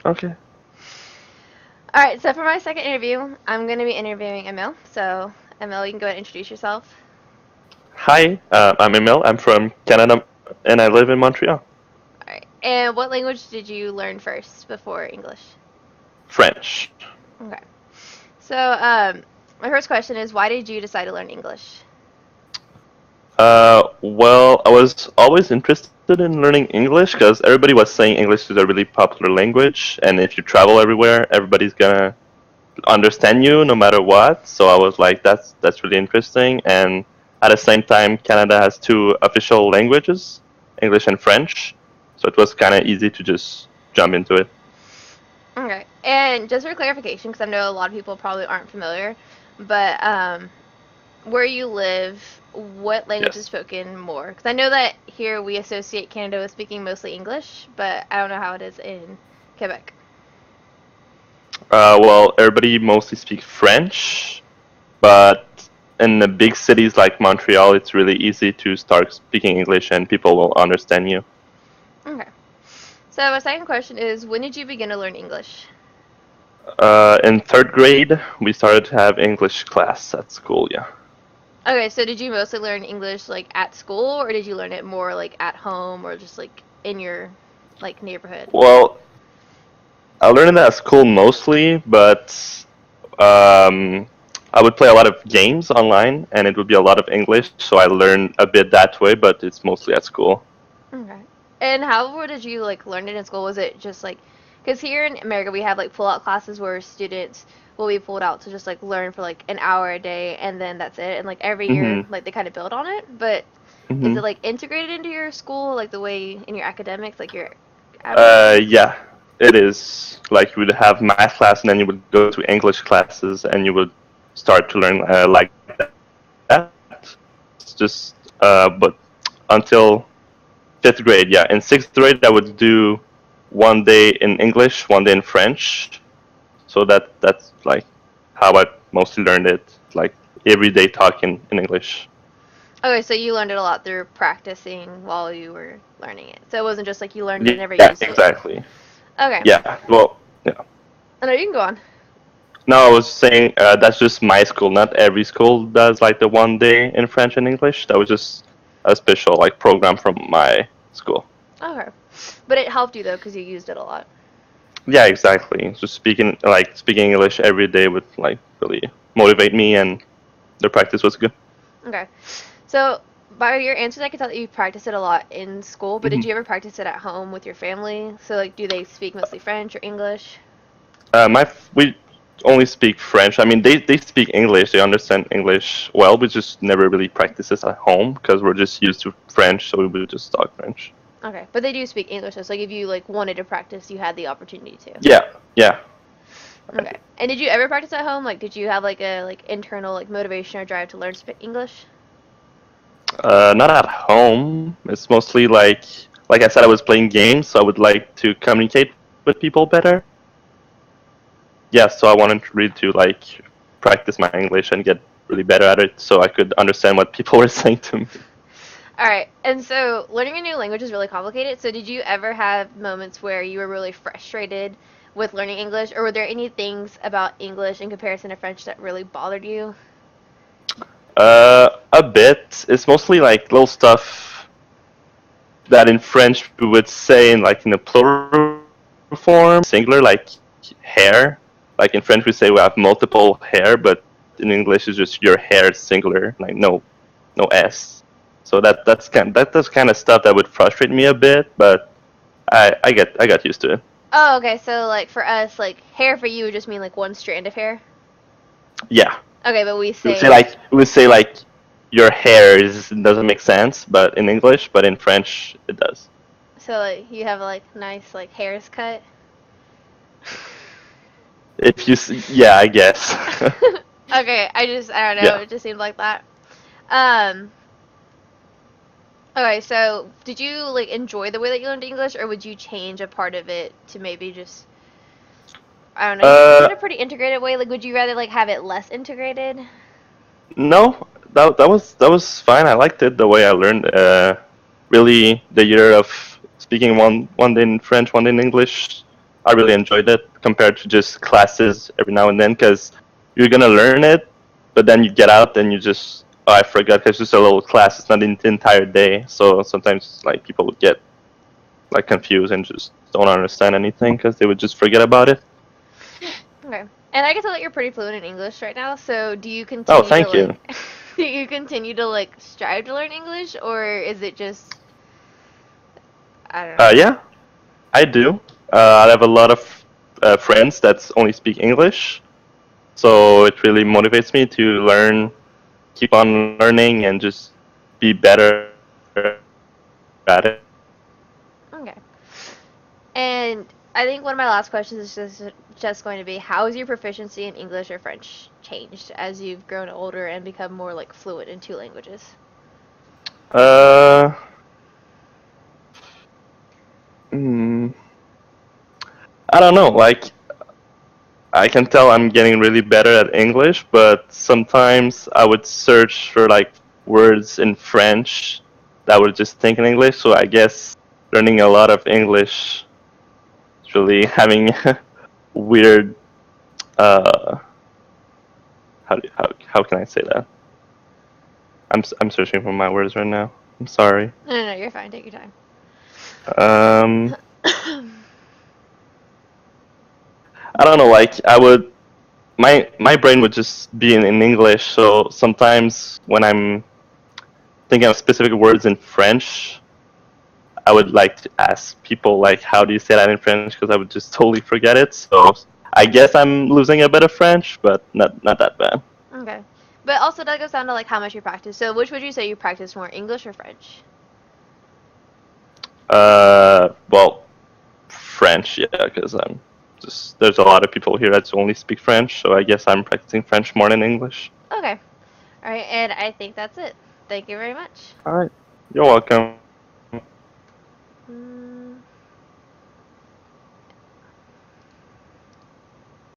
Okay. All right, so for my second interview, I'm going to be interviewing Emil. So, Emil, you can go ahead and introduce yourself. Hi, I'm Emil. I'm from Canada and I live in Montreal. All right. And what language did you learn first before English? French. Okay. So, my first question is why did you decide to learn English? Well, I was always interested in learning English because everybody was saying English is a really popular language, and if you travel everywhere, everybody's gonna understand you no matter what. So I was like, that's really interesting. And at the same time, Canada has two official languages, English and French. So it was kind of easy to just jump into it. Okay. And just for clarification, because I know a lot of people probably aren't familiar, but where you live, what language is Yes. spoken more? Because I know that here we associate Canada with speaking mostly English, but I don't know how it is in Quebec. Well, everybody mostly speaks French, but in the big cities like Montreal, it's really easy to start speaking English and people will understand you. Okay. So my second question is when did you begin to learn English? In third grade, we started to have English class at school, yeah. Okay, so did you mostly learn English like at school or did you learn it more like at home or just like in your like neighborhood? Well, I learned it at school mostly, but um, I would play a lot of games online, and it would be a lot of English, so I learned a bit that way, but it's mostly at school. Okay. And how did you like learn it in school? Was it just like because here in America we have like pull out classes where students will be pulled out to just like learn for like an hour a day and then that's it and like every year Mhm. like they kind of build on it. But is it Mhm. like integrated into your school like the way in your academics like your admin? Yeah, it is. Like you would have math class, and then you would go to English classes, and you would start to learn like that. It's just, but until fifth grade, yeah. In sixth grade, I would do one day in English, one day in French. So that's like how I mostly learned it, like everyday talking in English. Okay, so you learned it a lot through practicing while you were learning it. So it wasn't just like you learned it and never Yeah, used it. exactly. Okay. Yeah. Well, yeah. I know you can go on. No, I was saying that's just my school. Not every school does like the one day in French and English. That was just a special like program from my school. Okay. But it helped you though because you used it a lot. Yeah, exactly. Just speaking English every day would like really motivate me, and the practice was good. Okay. So by your answers, I could tell that you practice it a lot in school. But did Hmm. you ever practice it at home with your family? So like, do they speak mostly French or English? We only speak French. I mean, they speak English. They understand English well. We just never really practice this at home because we're just used to French, so we would just talk French. Okay, but they do speak English. So like, if you like wanted to practice, you had the opportunity to. Yeah, yeah. I Okay. And did you ever practice at home? Like, did you have like a like internal like motivation or drive to learn English? Not at home. It's mostly like I said, I was playing games, so I would like to communicate with people better. Yeah, so I wanted really to like practice my English and get really better at it, so I could understand what people were saying to me. All right. And so learning a new language is really complicated. So did you ever have moments where you were really frustrated with learning English, or were there any things about English in comparison to French that really bothered you? A bit. It's mostly like little stuff that in French we would say in like in a plural form, singular, like hair. Like in French we say we have multiple hair, but in English it's just your hair singular, like no s. So that's kind of stuff that would frustrate me a bit, but I got used to it. Oh, okay. So like for us, like hair for you would just mean like one strand of hair. Yeah, Okay, but we say we would say like your hair is doesn't make sense, but in English, but in French it does. so like you have like nice like hairs cut. If you yeah, I guess. Okay, I don't know. Yeah. It just seemed like that. Um. Okay, so did you like enjoy the way that you learned English, or would you change a part of it to maybe just I don't know. You said Uh, a pretty integrated way. Like, would you rather like have it less integrated? no, that was fine. I liked it the way I learned. Really, the year of speaking one day in French, one day in English. I really enjoyed it compared to just classes every now and then, because you're gonna learn it, but then you get out and you just, oh, I forgot, 'cause it's just a little class. It's not the entire day, so sometimes like people would get like confused and just don't understand anything because they would just forget about it. Okay. And I can tell that you're pretty fluent in English right now. So do you Oh, continue thank to you. like do you continue to like strive to learn English, or is it just I don't know. Yeah, I do. I have a lot of friends that only speak English, so it really motivates me to learn, keep on learning, and just be better at it. Okay. And I think one of my last questions is just going to be, how has your proficiency in English or French changed as you've grown older and become more like fluent in two languages? Uh, hmm, I don't know. Like, I can tell I'm getting really better at English, but sometimes I would search for like words in French that I would just think in English. So I guess learning a lot of English is really having weird. Uh, how can I say that? I'm searching for my words right now. I'm sorry. No, you're fine. Take your time. Um, I don't know. Like I would, my brain would just be in English. So sometimes when I'm thinking of specific words in French, I would like to ask people like, how do you say that in French? Because I would just totally forget it. So I guess I'm losing a bit of French, but not that bad. Okay. But also that goes down to like how much you practice. So which would you say you practice more, English or French? Well, French, yeah, because I'm just there's a lot of people here that only speak French, so I guess I'm practicing French more than English. Okay. All right, and I think that's it. Thank you very much. All right, you're welcome.